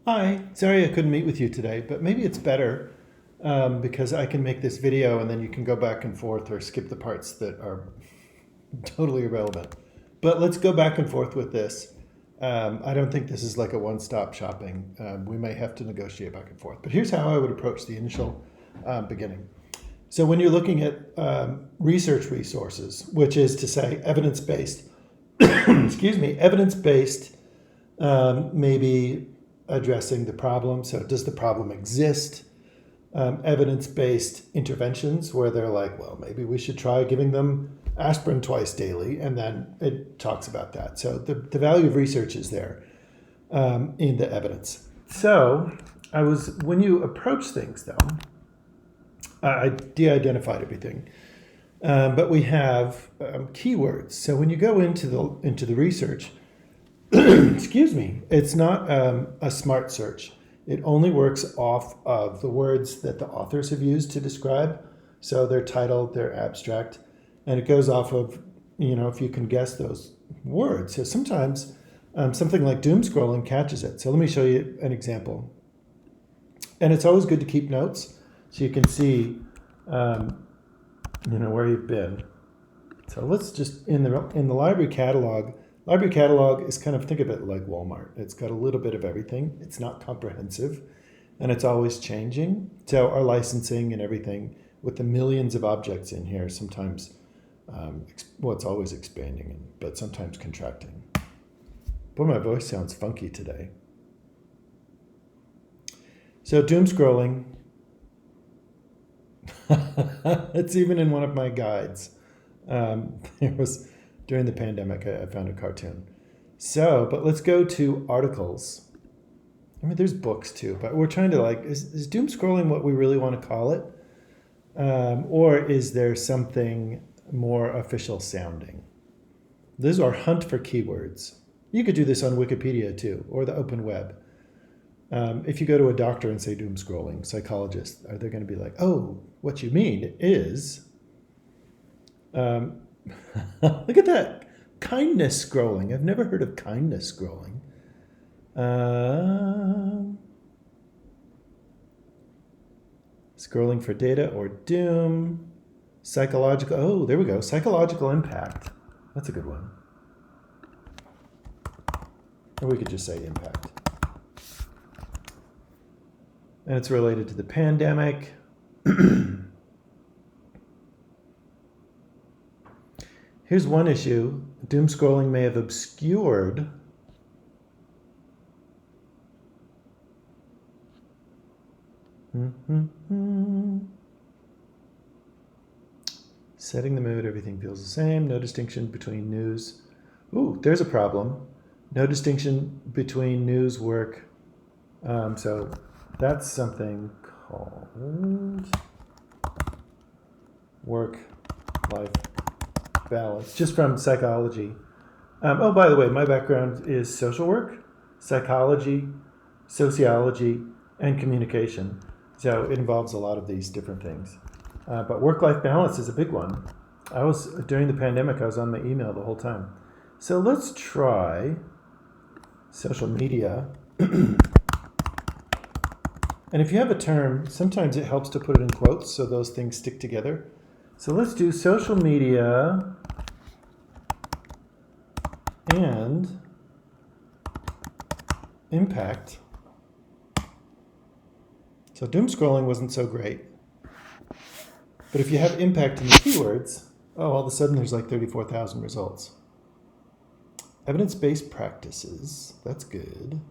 Hi, sorry I couldn't meet with you today, but maybe it's better because I can make this video and then you can go back and forth or skip the parts that are totally irrelevant. But let's go back and forth with this. I don't think this is like a one-stop shopping. We may have to negotiate back and forth. But here's how I would approach the initial beginning. So when you're looking at research resources, which is to say evidence-based, excuse me, evidence-based maybe addressing the problem. So does the problem exist? Evidence-based interventions where they're like, well, maybe we should try giving them aspirin twice daily, and then it talks about that. So the value of research is there in the evidence. So when you approach things though, I de-identified everything, but we have keywords. So when you go into the research, excuse me, it's not a smart search. It only works off of the words that the authors have used to describe. So their title, their abstract, and it goes off of, if you can guess those words. So sometimes something like doom scrolling catches it. So let me show you an example. And it's always good to keep notes so you can see, where you've been. So let's just, in the library catalog, library catalog is kind of, think of it like Walmart. It's got a little bit of everything. It's not comprehensive, and it's always changing. So our licensing and everything, with the millions of objects in here, sometimes, it's always expanding, but sometimes contracting. Boy, my voice sounds funky today. So doom scrolling, it's even in one of my guides. During the pandemic, I found a cartoon. So, but let's go to articles. I mean, there's books too, but we're trying to is doom scrolling what we really want to call it? Or is there something more official sounding? This is our hunt for keywords. You could do this on Wikipedia too, or the open web. If you go to a doctor and say doom scrolling, psychologists, are they going to be like, oh, what you mean is... look at that. Kindness scrolling. I've never heard of kindness scrolling. Scrolling for data or doom. Psychological. Oh, there we go. Psychological impact. That's a good one. Or we could just say impact. And it's related to the pandemic. Here's one issue. Doom scrolling may have obscured setting the mood, everything feels the same. No distinction between news. Ooh, there's a problem. No distinction between news, work. So that's something called work-life balance, just from psychology. Oh, by the way, my background is social work, psychology, sociology, and communication. So it involves a lot of these different things. But work-life balance is a big one. During the pandemic, I was on my email the whole time. So let's try social media. And if you have a term, sometimes it helps to put it in quotes so those things stick together. So let's do social media and impact. So doom scrolling wasn't so great. But if you have impact in the keywords, all of a sudden there's like 34,000 results. Evidence-based practices, that's good.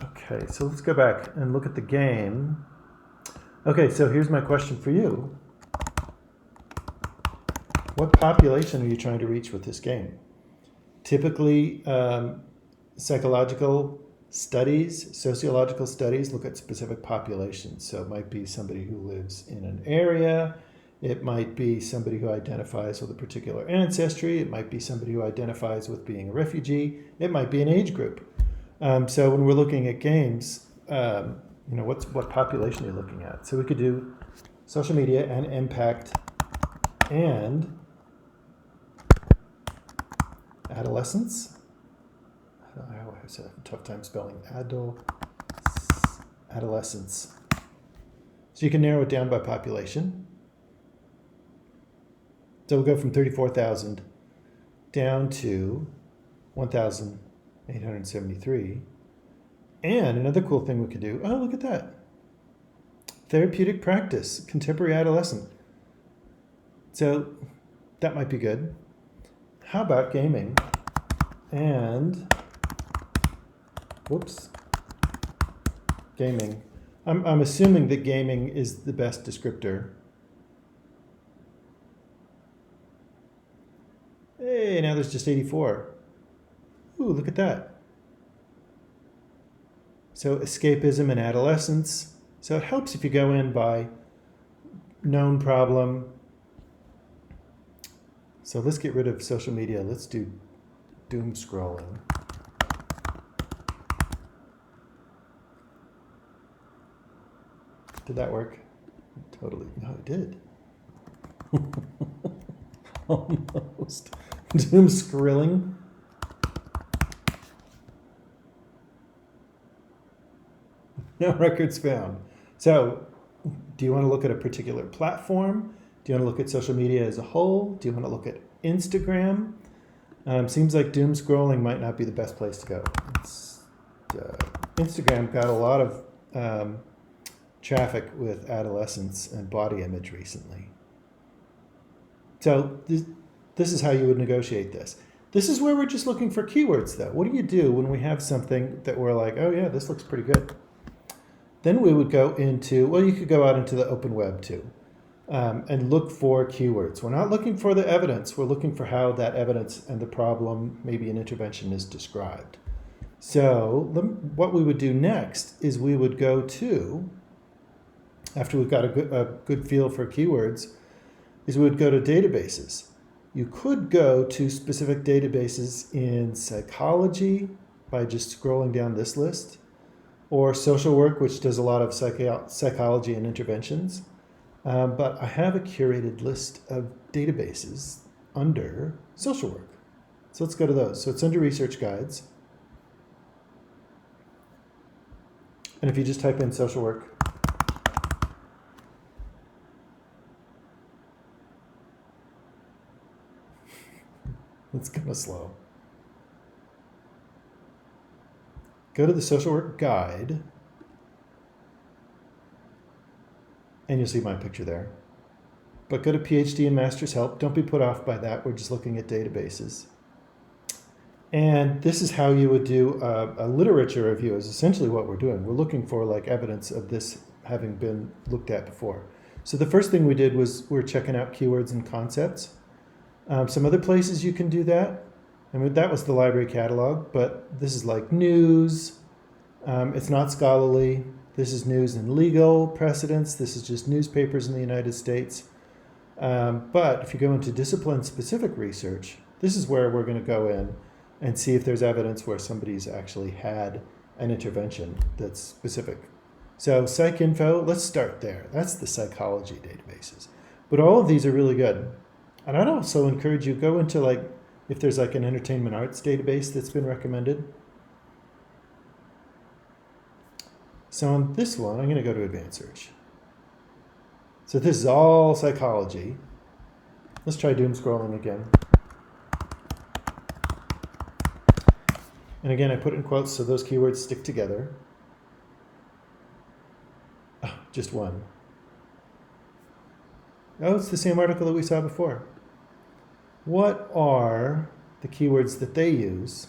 Okay, so let's go back and look at the game. Okay, so here's my question for you. What population are you trying to reach with this game? Typically, psychological studies, sociological studies look at specific populations. So it might be somebody who lives in an area. It might be somebody who identifies with a particular ancestry. It might be somebody who identifies with being a refugee. It might be an age group. So when we're looking at games, what population are you looking at? So we could do social media and impact and adolescence. always have a tough time spelling adolescence. So you can narrow it down by population. So we'll go from 34,000 down to 1,873. And another cool thing we could do, oh, look at that. Therapeutic practice, contemporary adolescent. So that might be good. How about gaming? And, whoops, gaming. I'm assuming that gaming is the best descriptor. Hey, now there's just 84. Ooh, look at that. So escapism and adolescence. So it helps if you go in by known problem. So let's get rid of social media. Let's do doom scrolling. Did that work? Totally. No, it did. Almost. Doom scrolling. No records found. So, do you want to look at a particular platform? Do you want to look at social media as a whole? Do you want to look at Instagram? Seems like doom scrolling might not be the best place to go. Instagram got a lot of traffic with adolescents and body image recently. So this is how you would negotiate this. This is where we're just looking for keywords, though. What do you do when we have something that we're like, oh yeah, this looks pretty good? Then we would go into, well, you could go out into the open web too, and look for keywords. We're not looking for the evidence. We're looking for how that evidence and the problem, maybe an intervention, is described. So what we would do next is we would go to, after we've got a good feel for keywords, is we would go to databases. You could go to specific databases in psychology by just scrolling down this list, or social work, which does a lot of psychology and interventions. But I have a curated list of databases under social work. So let's go to those. So it's under research guides. And if you just type in social work, it's kind of slow. Go to the social work guide, and you'll see my picture there. But go to PhD and Master's Help. Don't be put off by that. We're just looking at databases. And this is how you would do a literature review, is essentially what we're doing. We're looking for like evidence of this having been looked at before. So the first thing we did was we're checking out keywords and concepts. Some other places you can do that. I mean, that was the library catalog, but this is like news. It's not scholarly. This is news and legal precedents. This is just newspapers in the United States. But if you go into discipline-specific research, this is where we're going to go in and see if there's evidence where somebody's actually had an intervention that's specific. So PsycInfo, let's start there. That's the psychology databases. But all of these are really good. And I'd also encourage you, go into like, if there's like an entertainment arts database that's been recommended. So on this one, I'm going to go to advanced search. So this is all psychology. Let's try doom scrolling again. And again, I put it in quotes so those keywords stick together. Oh, just one. Oh, it's the same article that we saw before. What are the keywords that they use?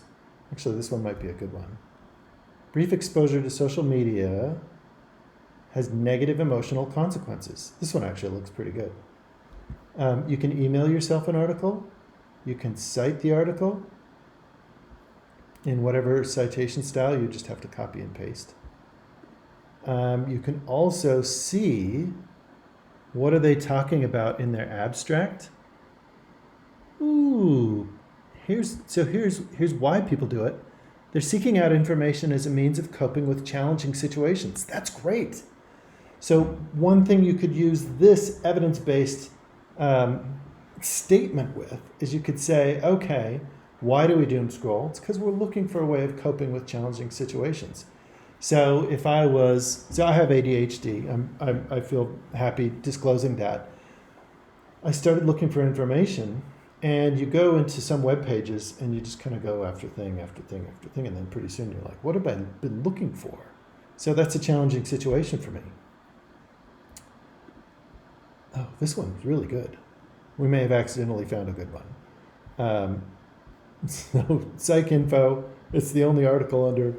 Actually, this one might be a good one. Brief exposure to social media has negative emotional consequences. This one actually looks pretty good. You can email yourself an article. You can cite the article in whatever citation style. You just have to copy and paste. You can also see what are they talking about in their abstract. Ooh, here's why people do it. They're seeking out information as a means of coping with challenging situations. That's great. So one thing you could use this evidence-based statement with is you could say, okay, Why do we doom scroll? It's because we're looking for a way of coping with challenging situations. So if I have ADHD. I feel happy disclosing that. I started looking for information, and you go into some web pages and you just kind of go after thing after thing after thing, and then pretty soon you're like, what have I been looking for? So that's a challenging situation for me. Oh, this one's really good. We may have accidentally found a good one. So Psych Info, it's the only article under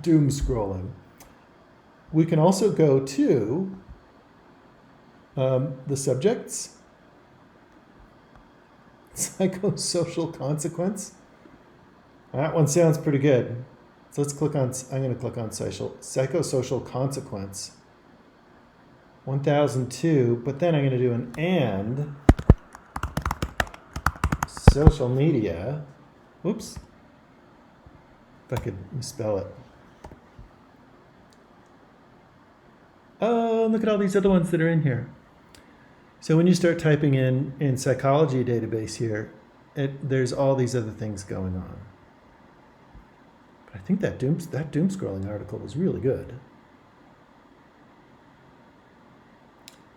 doom scrolling. We can also go to the subjects. Psychosocial consequence. That one sounds pretty good. So let's click on, I'm going to click on psychosocial consequence. 1002, but then I'm going to do an and social media. Whoops. If I could misspell it. Oh, look at all these other ones that are in here. So when you start typing in psychology database here, there's all these other things going on. But I think that doom scrolling article was really good.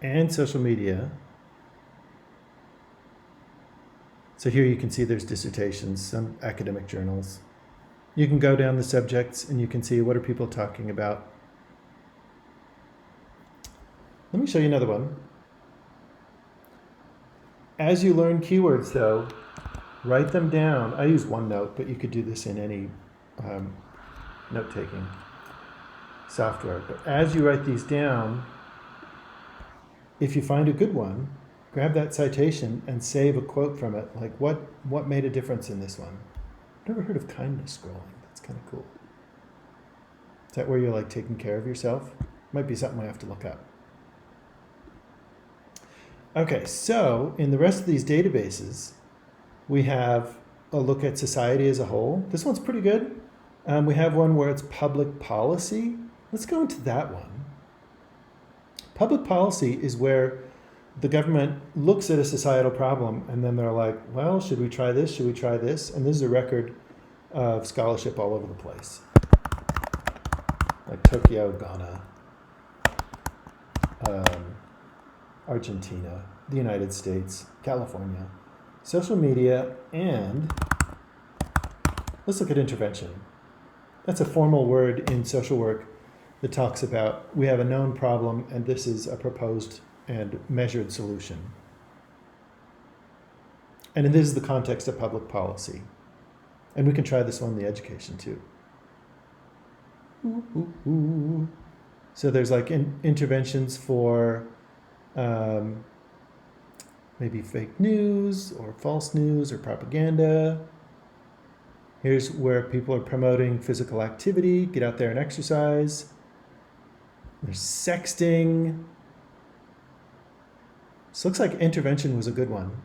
And social media. So here you can see there's dissertations, some academic journals. You can go down the subjects and you can see what are people talking about. Let me show you another one. As you learn keywords, though, write them down. I use OneNote, but you could do this in any note-taking software. But as you write these down, if you find a good one, grab that citation and save a quote from it. Like, what made a difference in this one? I've never heard of kindness scrolling. That's kind of cool. Is that where you're like taking care of yourself? Might be something I have to look up. Okay, so in the rest of these databases, we have a look at society as a whole. This one's pretty good. We have one where it's public policy. Let's go into that one. Public policy is where the government looks at a societal problem and then they're like, well, should we try this? Should we try this? And this is a record of scholarship all over the place. Like Tokyo, Ghana, Argentina, the United States, California, social media, and let's look at intervention. That's a formal word in social work that talks about we have a known problem and this is a proposed and measured solution. And this is the context of public policy. And we can try this one in the education too. Ooh, ooh, ooh. So there's like interventions for maybe fake news or false news or propaganda. Here's where people are promoting physical activity, get out there and exercise. There's sexting. This looks like intervention was a good one.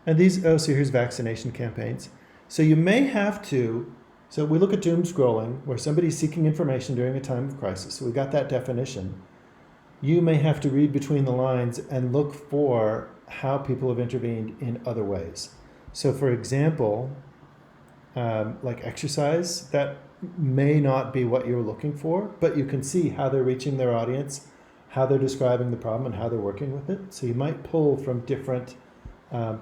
And these, so here's vaccination campaigns. So you may have to, so we look at doom scrolling where somebody's seeking information during a time of crisis. So we got that definition. You may have to read between the lines and look for how people have intervened in other ways. So for example, like exercise, that may not be what you're looking for, but you can see how they're reaching their audience, how they're describing the problem, and how they're working with it. So you might pull from different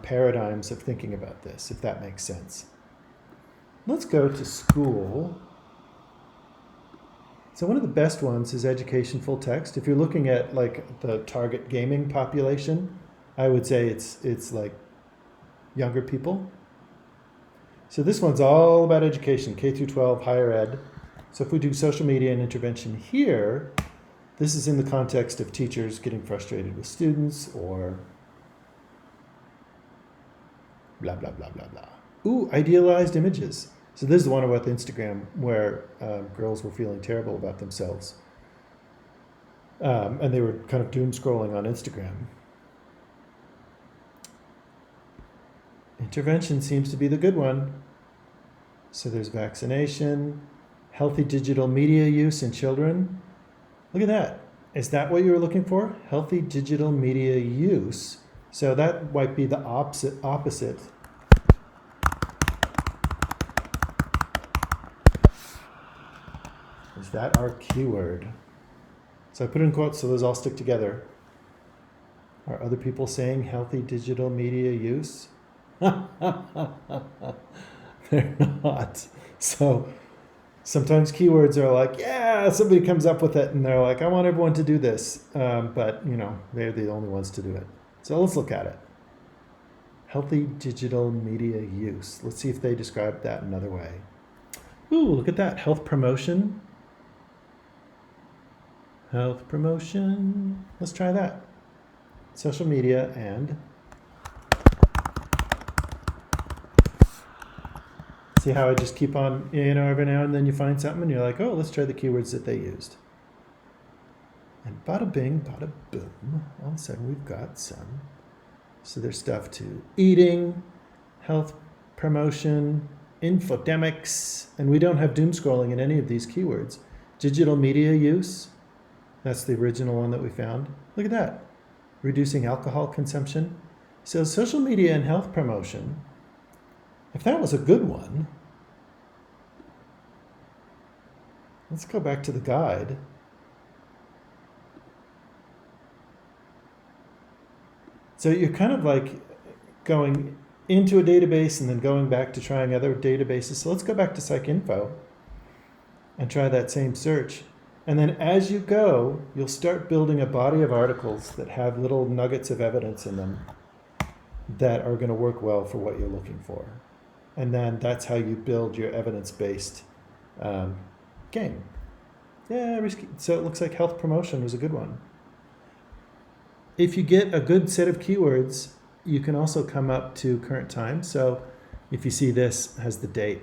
paradigms of thinking about this, if that makes sense. Let's go to school. So one of the best ones is education full text. If you're looking at like the target gaming population, I would say it's like younger people. So this one's all about education, K through 12, higher ed. So if we do social media and intervention here, this is in the context of teachers getting frustrated with students or blah, blah, blah, blah, blah. Ooh, idealized images. So this is the one about Instagram where girls were feeling terrible about themselves. And they were kind of doom scrolling on Instagram. Intervention seems to be the good one. So there's vaccination, healthy digital media use in children. Look at that. Is that what you were looking for? Healthy digital media use. So that might be the opposite. Is that our keyword? So I put it in quotes so those all stick together. Are other people saying healthy digital media use? They're not. So sometimes keywords are like, yeah, somebody comes up with it and they're like, I want everyone to do this. But, you know, they're the only ones to do it. So let's look at it. Healthy digital media use. Let's see if they describe that another way. Ooh, look at that. Health promotion. Health promotion. Let's try that. Social media and see how I just keep on, you know, every now and then you find something and you're like, oh, let's try the keywords that they used. And bada bing, bada boom. All of a sudden we've got some. So there's stuff to eating, health promotion, infodemics, and we don't have doom scrolling in any of these keywords. Digital media use. That's the original one that we found. Look at that. Reducing alcohol consumption. So social media and health promotion, if that was a good one, let's go back to the guide. So you're kind of like going into a database and then going back to trying other databases. So let's go back to PsycInfo and try that same search. And then as you go, you'll start building a body of articles that have little nuggets of evidence in them that are going to work well for what you're looking for. And then that's how you build your evidence-based game. Yeah, risky. So it looks like health promotion was a good one. If you get a good set of keywords, you can also come up to current time. So if you see this has the date,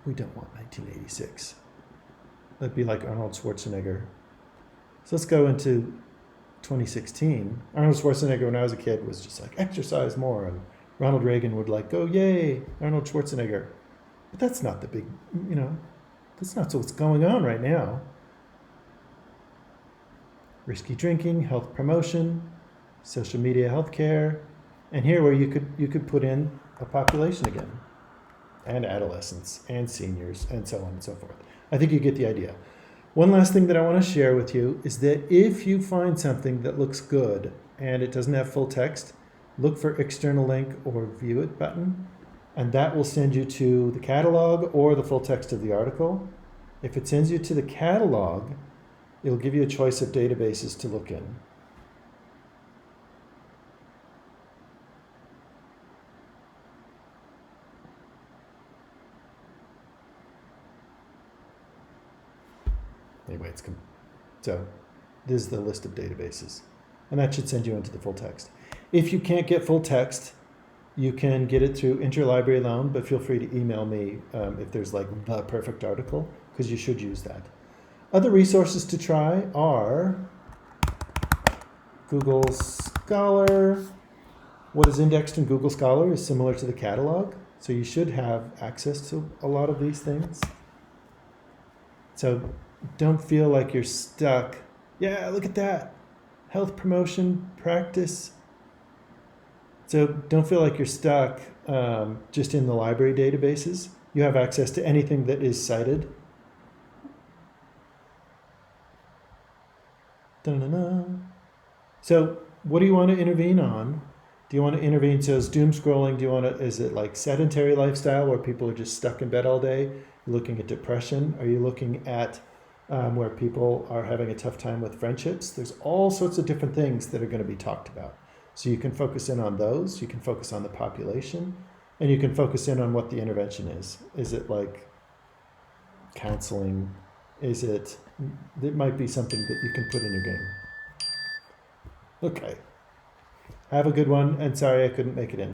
we don't want 1986. That'd be like Arnold Schwarzenegger. So let's go into 2016. Arnold Schwarzenegger, when I was a kid, was just like, exercise more. And Ronald Reagan would like, go, yay, Arnold Schwarzenegger. But that's not the big, you know, that's not what's going on right now. Risky drinking, health promotion, social media, healthcare. And here where you could put in a population again, and adolescents, and seniors, and so on and so forth. I think you get the idea. One last thing that I want to share with you is that if you find something that looks good and it doesn't have full text, look for external link or view it button, and that will send you to the catalog or the full text of the article. If it sends you to the catalog, it'll give you a choice of databases to look in. Anyway, so this is the list of databases, and that should send you into the full text. If you can't get full text, you can get it through interlibrary loan, but feel free to email me if there's like the perfect article, because you should use that. Other resources to try are Google Scholar. What is indexed in Google Scholar is similar to the catalog, so you should have access to a lot of these things. So don't feel like you're stuck. Yeah, look at that. Health promotion practice. So don't feel like you're stuck just in the library databases. You have access to anything that is cited. Da-na-na. So what do you want to intervene on? Do you want to intervene? So is doom scrolling, is it like sedentary lifestyle where people are just stuck in bed all day? You're looking at depression? Are you looking at where people are having a tough time with friendships? There's all sorts of different things that are going to be talked about. So you can focus in on those, you can focus on the population, and you can focus in on what the intervention is. Is it like counseling? It might be something that you can put in your game. Okay. Have a good one, and sorry I couldn't make it in.